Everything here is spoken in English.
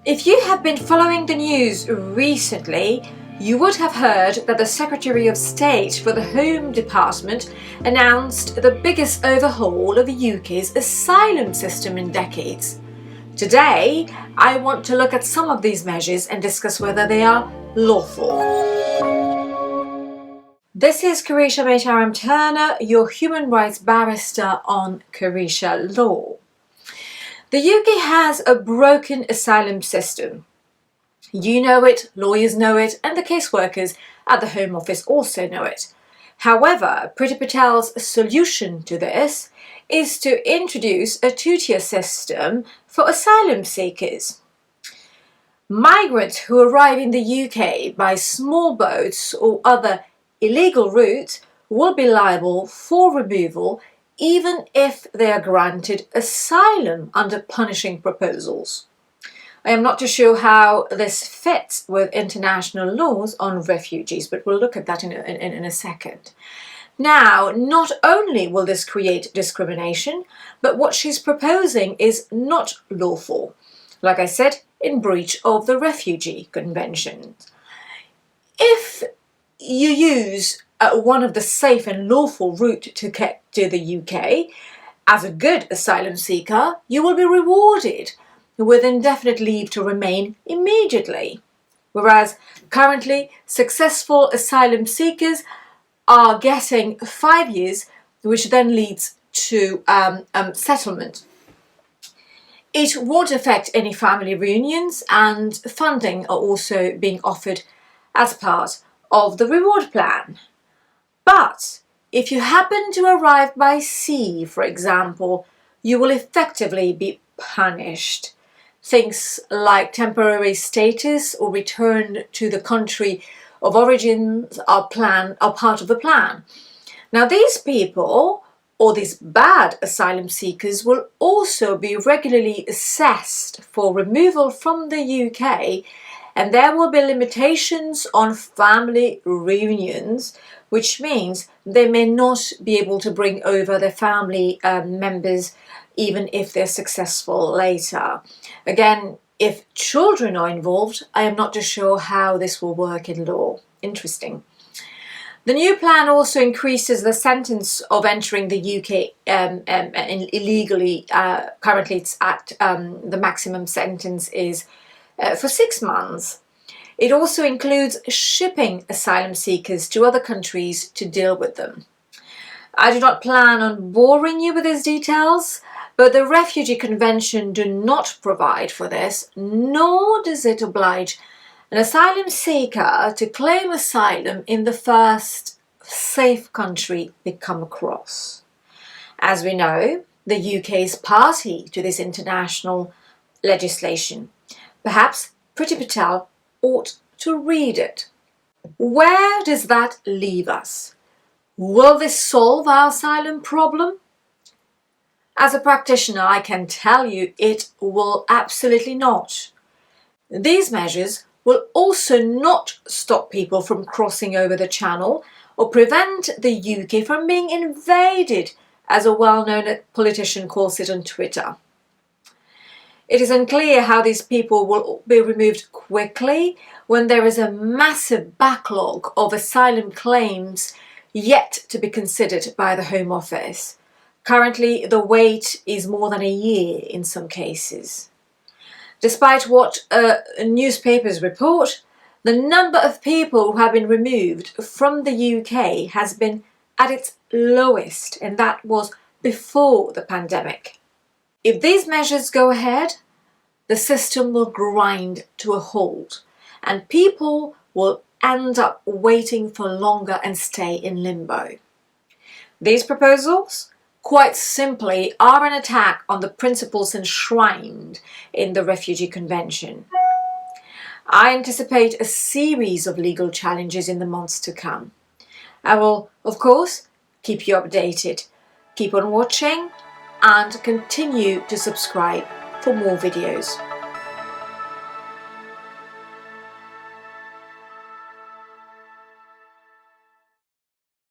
If you have been following the news recently, you would have heard that the Secretary of State for the Home Department announced the biggest overhaul of the UK's asylum system in decades. Today, I want to look at some of these measures and discuss whether they are lawful. This is Kareesha Turner, your human rights barrister on Kareesha Law. The UK has a broken asylum system. You know it, lawyers know it, and the caseworkers at the Home Office also know it. However, Priti Patel's solution to this is to introduce a two-tier system for asylum seekers. Migrants who arrive in the UK by small boats or other illegal routes will be liable for removal even if they are granted asylum under punishing proposals. I am not too sure how this fits with international laws on refugees, but we'll look at that in a second. Now, not only will this create discrimination, but what she's proposing is not lawful. Like I said, in breach of the Refugee Convention. If you use one of the safe and lawful route to get to the UK, as a good asylum seeker, you will be rewarded with indefinite leave to remain immediately. Whereas currently, successful asylum seekers are getting 5 years, which then leads to settlement. It won't affect any family reunions, and funding are also being offered as part of the reward plan. But if you happen to arrive by sea, for example, you will effectively be punished. Things like temporary status or return to the country of origin are part of the plan. Now, these people, or these bad asylum seekers, will also be regularly assessed for removal from the UK, and there will be limitations on family reunions, which means they may not be able to bring over their family members even if they're successful later. Again, if children are involved, I am not too sure how this will work in law. Interesting. The new plan also increases the sentence of entering the UK illegally. Currently, it's at the maximum sentence is for 6 months. It also includes shipping asylum seekers to other countries to deal with them. I do not plan on boring you with these details, but the Refugee Convention do not provide for this, nor does it oblige an asylum seeker to claim asylum in the first safe country they come across. As we know, the UK is party to this international legislation. Perhaps Priti Patel ought to read it. Where does that leave us? Will this solve our asylum problem? As a practitioner, I can tell you it will absolutely not. These measures will also not stop people from crossing over the channel or prevent the UK from being invaded, as a well-known politician calls it on Twitter. It is unclear how these people will be removed quickly when there is a massive backlog of asylum claims yet to be considered by the Home Office. Currently, the wait is more than a year in some cases. Despite what newspapers report, the number of people who have been removed from the UK has been at its lowest, and that was before the pandemic. If these measures go ahead, the system will grind to a halt, and people will end up waiting for longer and stay in limbo. These proposals, quite simply, are an attack on the principles enshrined in the Refugee Convention. I anticipate a series of legal challenges in the months to come. I will, of course, keep you updated. Keep on watching and continue to subscribe for more videos.